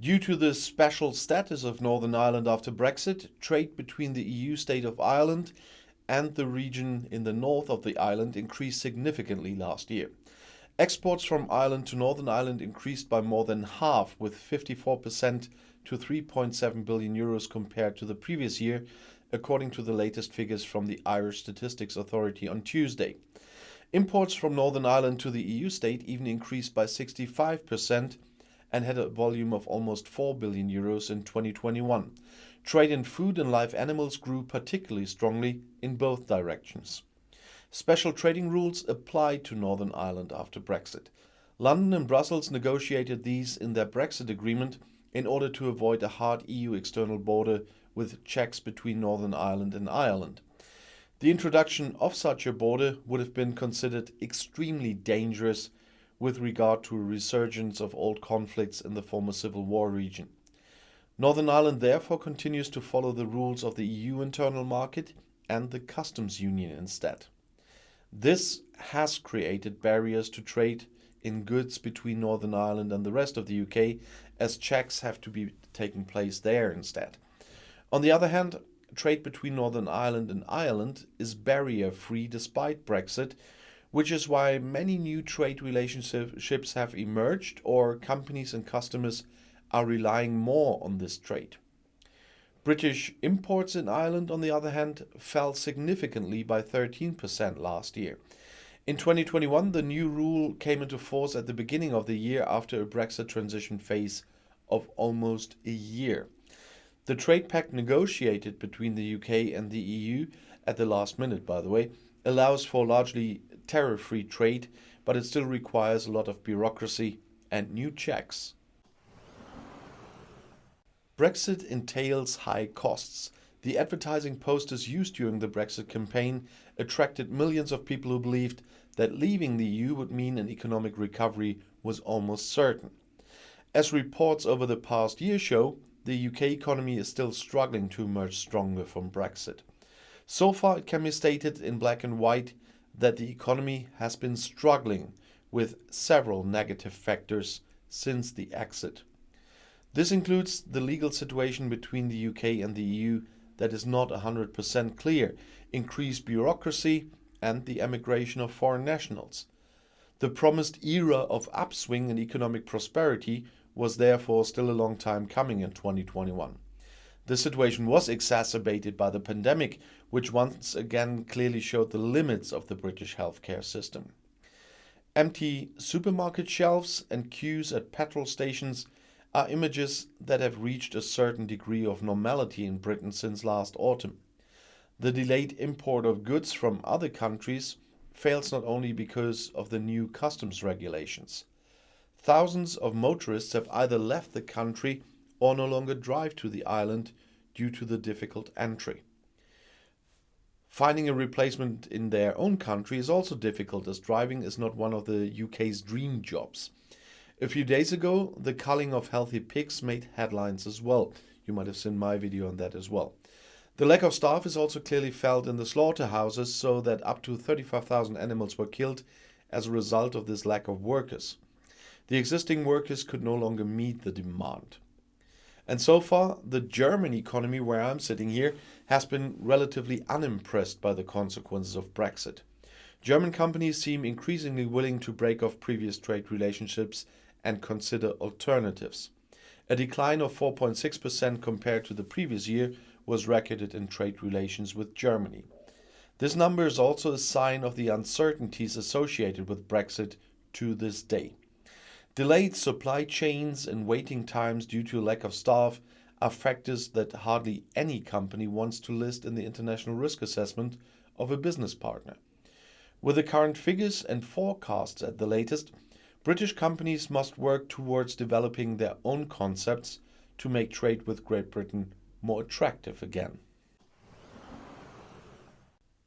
Due to the special status of Northern Ireland after Brexit, trade between the EU state of Ireland and the region in the north of the island increased significantly last year. Exports from Ireland to Northern Ireland increased by more than half, with 54% to 3.7 billion euros compared to the previous year, according to the latest figures from the Irish Statistics Authority on Tuesday. Imports from Northern Ireland to the EU state even increased by 65% and had a volume of almost 4 billion euros in 2021. Trade in food and live animals grew particularly strongly in both directions. Special trading rules applied to Northern Ireland after Brexit. London and Brussels negotiated these in their Brexit agreement in order to avoid a hard EU external border with checks between Northern Ireland and Ireland. The introduction of such a border would have been considered extremely dangerous with regard to a resurgence of old conflicts in the former Civil War region. Northern Ireland therefore continues to follow the rules of the EU internal market and the customs union instead. This has created barriers to trade in goods between Northern Ireland and the rest of the UK, as checks have to be taking place there instead. On the other hand, trade between Northern Ireland and Ireland is barrier-free despite Brexit, which is why many new trade relationships have emerged, or companies and customers are relying more on this trade. British imports in Ireland, on the other hand, fell significantly by 13% last year. In 2021, the new rule came into force at the beginning of the year after a Brexit transition phase of almost a year. The trade pact negotiated between the UK and the EU, at the last minute by the way, allows for largely tariff-free trade, but it still requires a lot of bureaucracy and new checks. Brexit entails high costs. The advertising posters used during the Brexit campaign attracted millions of people who believed that leaving the EU would mean an economic recovery was almost certain. As reports over the past year show, the UK economy is still struggling to emerge stronger from Brexit. So far, it can be stated in black and white that the economy has been struggling with several negative factors since the exit. This includes the legal situation between the UK and the EU that is not 100% clear, increased bureaucracy, and the emigration of foreign nationals. The promised era of upswing in economic prosperity was therefore still a long time coming in 2021. The situation was exacerbated by the pandemic, which once again clearly showed the limits of the British healthcare system. Empty supermarket shelves and queues at petrol stations are images that have reached a certain degree of normality in Britain since last autumn. The delayed import of goods from other countries fails not only because of the new customs regulations. Thousands of motorists have either left the country or no longer drive to the island due to the difficult entry. Finding a replacement in their own country is also difficult, as driving is not one of the UK's dream jobs. A few days ago, the culling of healthy pigs made headlines as well. You might have seen my video on that as well. The lack of staff is also clearly felt in the slaughterhouses, so that up to 35,000 animals were killed as a result of this lack of workers. The existing workers could no longer meet the demand. And so far, the German economy, where I'm sitting here, has been relatively unimpressed by the consequences of Brexit. German companies seem increasingly willing to break off previous trade relationships and consider alternatives. A decline of 4.6% compared to the previous year was recorded in trade relations with Germany. This number is also a sign of the uncertainties associated with Brexit to this day. Delayed supply chains and waiting times due to a lack of staff are factors that hardly any company wants to list in the international risk assessment of a business partner. With the current figures and forecasts at the latest, British companies must work towards developing their own concepts to make trade with Great Britain more attractive again.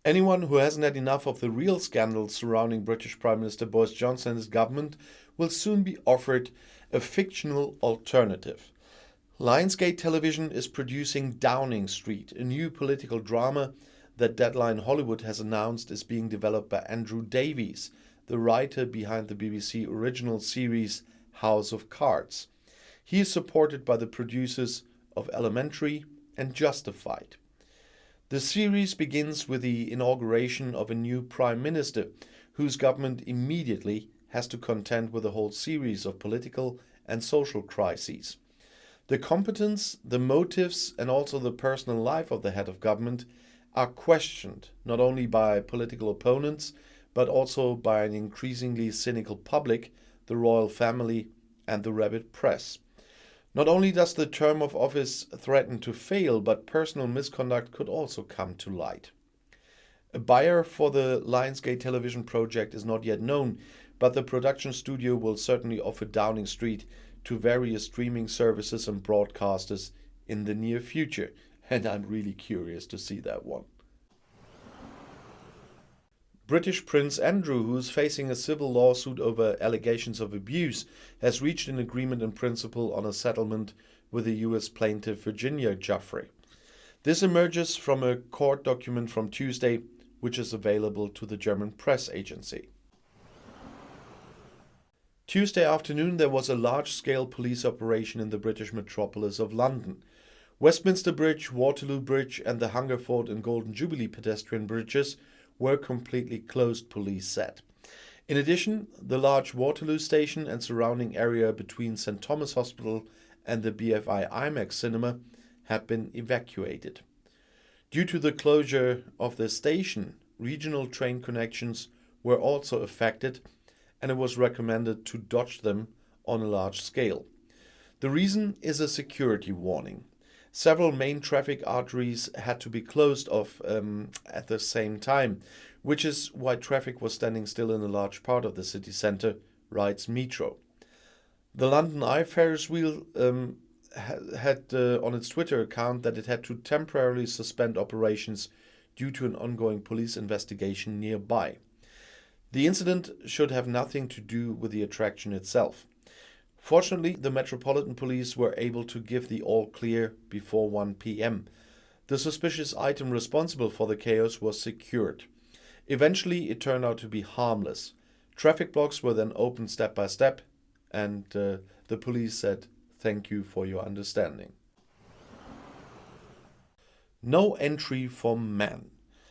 Anyone who hasn't had enough of the real scandals surrounding British Prime Minister Boris Johnson and his government will soon be offered a fictional alternative. Lionsgate Television is producing Downing Street, a new political drama that Deadline Hollywood has announced is being developed by Andrew Davies, the writer behind the BBC original series House of Cards. He is supported by the producers of Elementary and Justified. The series begins with the inauguration of a new prime minister, whose government immediately has to contend with a whole series of political and social crises. The competence, the motives, and also the personal life of the head of government are questioned not only by political opponents, but also by an increasingly cynical public, the royal family, and the rabid press. Not only does the term of office threaten to fail, but personal misconduct could also come to light. A buyer for the Lionsgate television project is not yet known, but the production studio will certainly offer Downing Street to various streaming services and broadcasters in the near future, and I'm really curious to see that one. British Prince Andrew, who is facing a civil lawsuit over allegations of abuse, has reached an agreement in principle on a settlement with the US plaintiff Virginia Giuffre. This emerges from a court document from Tuesday, which is available to the German press agency. Tuesday afternoon, there was a large-scale police operation in the British metropolis of London. Westminster Bridge, Waterloo Bridge, and the Hungerford and Golden Jubilee pedestrian bridges were completely closed, police said. In addition, the large Waterloo station and surrounding area between St. Thomas Hospital and the BFI IMAX cinema had been evacuated. Due to the closure of the station, regional train connections were also affected, and it was recommended to dodge them on a large scale. The reason is a security warning. Several main traffic arteries had to be closed off at the same time, which is why traffic was standing still in a large part of the city centre, writes Metro. The London Eye Ferris wheel had on its Twitter account that it had to temporarily suspend operations due to an ongoing police investigation nearby. The incident should have nothing to do with the attraction itself. Fortunately, the Metropolitan Police were able to give the all clear before 1 p.m. The suspicious item responsible for the chaos was secured. Eventually, it turned out to be harmless. Traffic blocks were then opened step by step, and the police said, "Thank you for your understanding." No entry for men.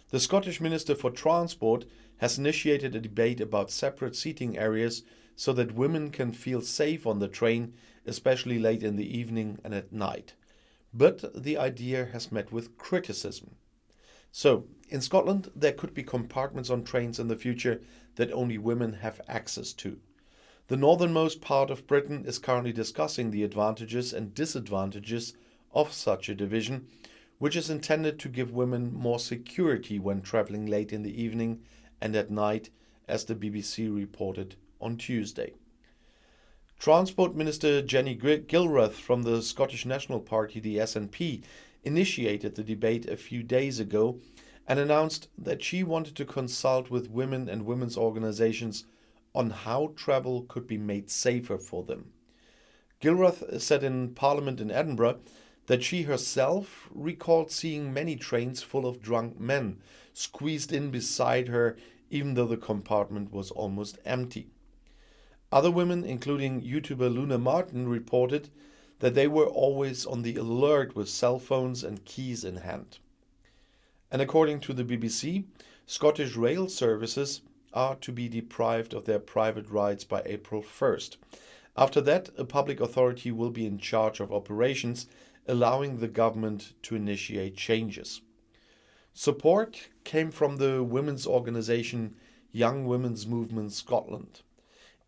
The Scottish Minister for Transport has initiated a debate about separate seating areas so that women can feel safe on the train, especially late in the evening and at night. But the idea has met with criticism. So, in Scotland, there could be compartments on trains in the future that only women have access to. The northernmost part of Britain is currently discussing the advantages and disadvantages of such a division, which is intended to give women more security when travelling late in the evening and at night, as the BBC reported on Tuesday. Transport Minister Jenny Gilruth from the Scottish National Party, the SNP, initiated the debate a few days ago and announced that she wanted to consult with women and women's organisations on how travel could be made safer for them. Gilruth said in Parliament in Edinburgh that she herself recalled seeing many trains full of drunk men squeezed in beside her, even though the compartment was almost empty. Other women, including YouTuber Luna Martin, reported that they were always on the alert with cell phones and keys in hand. And according to the BBC, Scottish rail services are to be deprived of their private rights by April 1st. After that, a public authority will be in charge of operations, allowing the government to initiate changes. Support came from the women's organisation Young Women's Movement Scotland.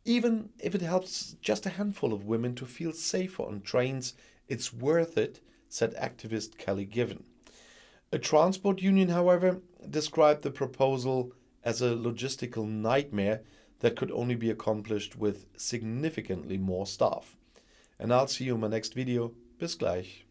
Even if it helps just a handful of women to feel safer on trains, it's worth it, said activist Kelly Given. A transport union, however, described the proposal as a logistical nightmare that could only be accomplished with significantly more staff. And I'll see you in my next video. Bis gleich.